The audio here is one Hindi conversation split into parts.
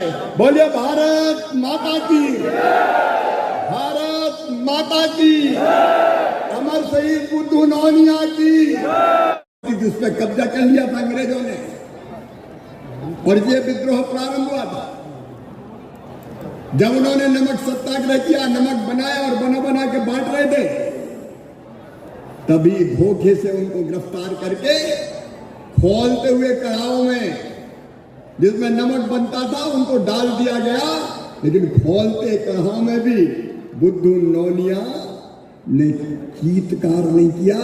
बोलिए भारत माता की, भारत माता की, अमर शहीद बुद्धू नौनिया की। जिस पे कब्जा कर लिया था अंग्रेजों ने और ये विद्रोह प्रारंभ हुआ था जब उन्होंने नमक सत्याग्रह किया, नमक बनाया और बना बना के बांट रहे थे, तभी धोखे से उनको गिरफ्तार करके खोलते हुए कड़ाहों में जिसमें नमक बनता था उनको डाल दिया गया। लेकिन खोलते कड़ाहों में भी बुद्धू नौनिया ने चीत्कार नहीं किया,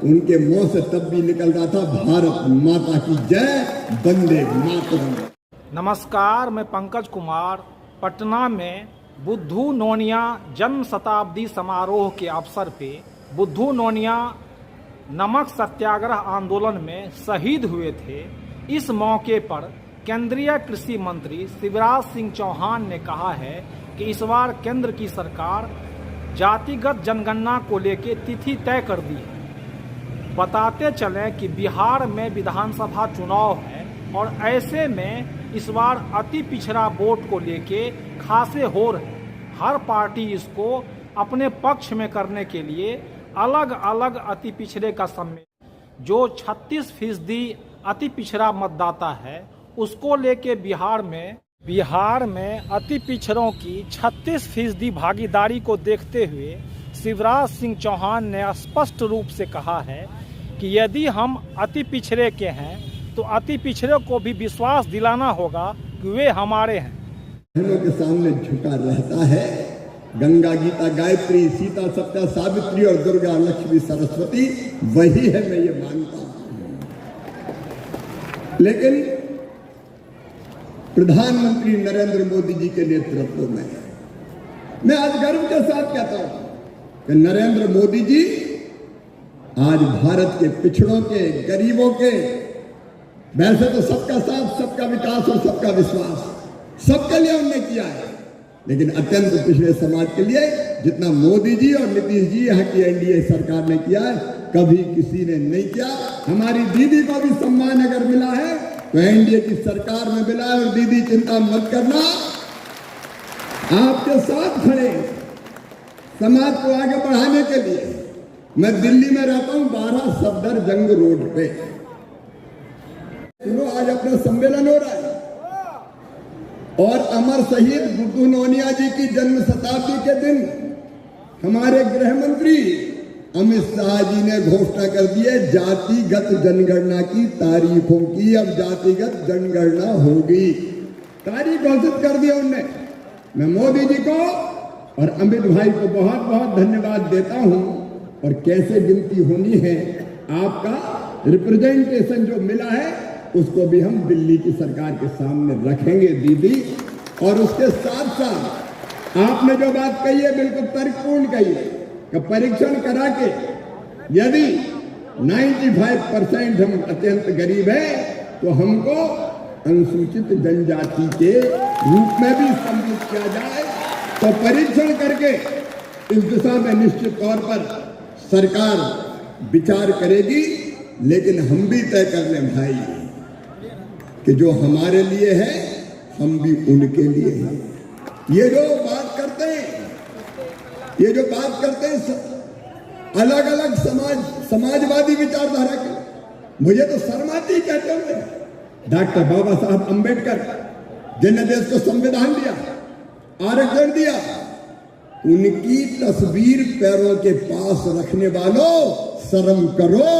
उनके मुंह से तब भी निकल रहा था भारत माता की जय, वंदे मातरम। नमस्कार, मैं पंकज कुमार। पटना में बुद्धू नौनिया जन्म शताब्दी समारोह के अवसर पे बुद्धू नौनिया नमक सत्याग्रह आंदोलन में शहीद हुए थे। इस मौके पर केंद्रीय कृषि मंत्री शिवराज सिंह चौहान ने कहा है कि इस बार केंद्र की सरकार जातिगत जनगणना को लेकर तिथि तय कर दी है। बताते चलें कि बिहार में विधानसभा चुनाव है और ऐसे में इस बार अति पिछड़ा वोट को लेके खासे हो रहे। हर पार्टी इसको अपने पक्ष में करने के लिए अलग अलग अति पिछड़े का सम्मेलन, जो 36% अति पिछड़ा मतदाता है, उसको लेके बिहार में अति पिछड़ों की 36% भागीदारी को देखते हुए शिवराज सिंह चौहान ने स्पष्ट रूप से कहा है कि यदि हम अति पिछड़े के हैं तो अति पिछड़े को भी विश्वास दिलाना होगा कि वे हमारे हैं। बहनों के सामने झुका रहता है। गंगा, गीता, गायत्री, सीता, सत्या, सावित्री और दुर्गा, लक्ष्मी, सरस्वती वही है, मैं ये मानता हूं। लेकिन प्रधानमंत्री नरेंद्र मोदी जी के नेतृत्व में मैं आज गर्व के साथ कहता हूं कि नरेंद्र मोदी जी आज भारत के पिछड़ों के, गरीबों के, वैसे तो सबका साथ, सबका विकास और सबका विश्वास सबके लिए उन्होंने किया है, लेकिन अत्यंत पिछड़े समाज के लिए जितना मोदी जी और नीतीश जी यहाँ की एनडीए सरकार ने किया है, कभी किसी ने नहीं किया। हमारी दीदी को भी सम्मान अगर मिला है तो एनडीए की सरकार में मिला है। और दीदी चिंता मत करना, आपके साथ खड़े समाज को आगे बढ़ाने के लिए। मैं दिल्ली में रहता हूं, 12 सफदरजंग रोड पे। सुनो, आज अपना सम्मेलन हो रहा है और अमर शहीद बुद्धू नौनिया जी की जन्म शताब्दी के दिन हमारे गृह मंत्री अमित शाह जी ने घोषणा कर दी है जातिगत जनगणना की तारीखों की। अब जातिगत जनगणना होगी, तारीख घोषित कर दिया उनने। मैं मोदी जी को और अमित भाई को बहुत बहुत धन्यवाद देता हूं। और कैसे गिनती होनी है, आपका रिप्रेजेंटेशन जो मिला है उसको भी हम दिल्ली की सरकार के सामने रखेंगे दीदी। और उसके साथ साथ आपने जो बात कही है बिल्कुल तर्कपूर्ण कही है कि परीक्षण करा के यदि 95% हम अत्यंत गरीब है तो हमको अनुसूचित जनजाति के रूप में भी सम्मिलित किया जाए। तो परीक्षण करके इस दिशा में निश्चित तौर पर सरकार विचार करेगी। लेकिन हम भी तय कर लें भाई कि जो हमारे लिए है हम भी उनके लिए हैं। ये जो बात करते हैं अलग अलग समाजवादी विचारधारा के, मुझे तो शर्म आती है कहते हुए। डॉक्टर बाबा साहब अंबेडकर जिन्हें देश को संविधान दिया, आरक्षण दिया, उनकी तस्वीर पैरों के पास रखने वालों, शर्म करो।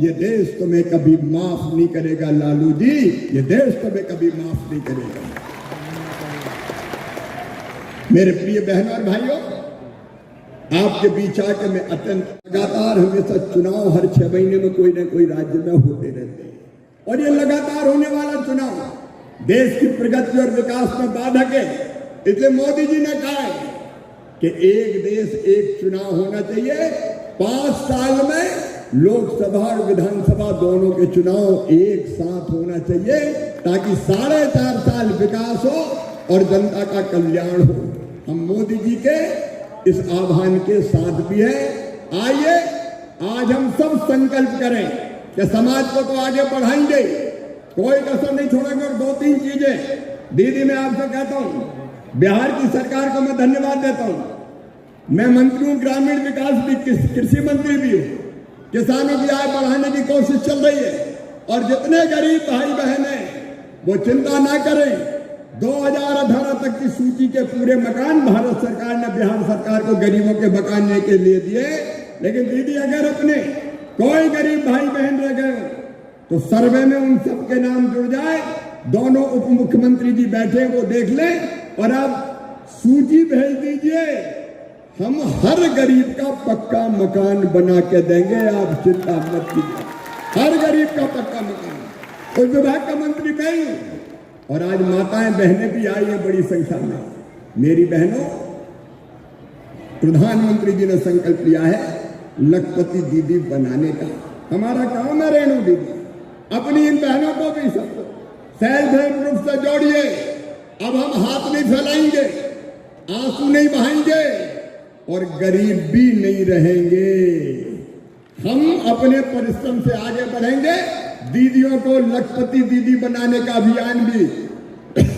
ये देश तुम्हें कभी माफ नहीं करेगा लालू जी, ये देश तुम्हें कभी माफ नहीं करेगा। मेरे प्रिय बहनों और भाइयों, आपके बीच आके मैं अत्यंत लगातार हमेशा चुनाव हर 6 महीने में कोई ना कोई राज्य में होते रहते हैं और ये लगातार होने वाला चुनाव देश की प्रगति और विकास में बाधक है। इसलिए मोदी जी ने कहा है कि एक देश एक चुनाव होना चाहिए। 5 साल में लोकसभा और विधानसभा दोनों के चुनाव एक साथ होना चाहिए ताकि 4.5 साल विकास हो और जनता का कल्याण हो। हम मोदी जी के इस आह्वान के साथ भी है। आइए आज हम सब संकल्प करें कि समाज को तो आगे बढ़ाएंगे, कोई कसर नहीं छोड़ेंगे। और 2-3 चीजें दीदी मैं आपसे कहता हूं, बिहार की सरकार को मैं धन्यवाद देता हूं। मैं मंत्री हूं, ग्रामीण विकास भी, कृषि मंत्री भी हूं। किसानों की आय बढ़ाने की कोशिश चल रही है और जितने गरीब भाई बहन हैं वो चिंता ना करें। 2018 तक की सूची के पूरे मकान भारत सरकार ने बिहार सरकार को गरीबों के बकाने के लिए दिए। लेकिन दीदी अगर अपने कोई गरीब भाई बहन रह गए तो सर्वे में उन सबके नाम जुड़ जाए। दोनों उप मुख्यमंत्री जी बैठे वो देख लें और आप सूची भेज दीजिए। हम हर गरीब का पक्का मकान बना के देंगे, आप चिंता मत कीजिए। हर गरीब का पक्का मकान। उस विभाग का मंत्री मैं हूं और आज माताएं बहनें भी आई है बड़ी संख्या में। मेरी बहनों, प्रधानमंत्री जी ने संकल्प लिया है लखपति दीदी बनाने का। हमारा काम है रेणु दीदी। अपनी इन बहनों को भी सबको सेल्फ हेल्प ग्रुप से जोड़िए। अब हम हाथ नहीं फैलाएंगे, आंसू नहीं बहाएंगे और गरीब भी नहीं रहेंगे। हम अपने परिश्रम से आगे बढ़ेंगे। दीदियों को लखपति दीदी बनाने का अभियान भी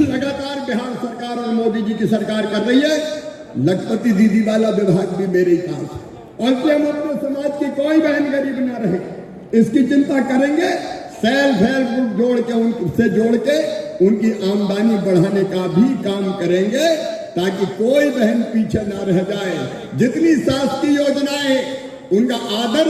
लगातार बिहार सरकार और मोदी जी की सरकार कर रही है। लखपति दीदी वाला विभाग भी मेरे ही पास है और हम अपने समाज की कोई बहन गरीब ना रहे इसकी चिंता करेंगे। सेल्फ हेल्प ग्रुप जोड़ के उनकी आमदनी बढ़ाने का भी काम करेंगे ताकि कोई बहन पीछे ना रह जाए। जितनी शासकीय योजनाएं उनका आदर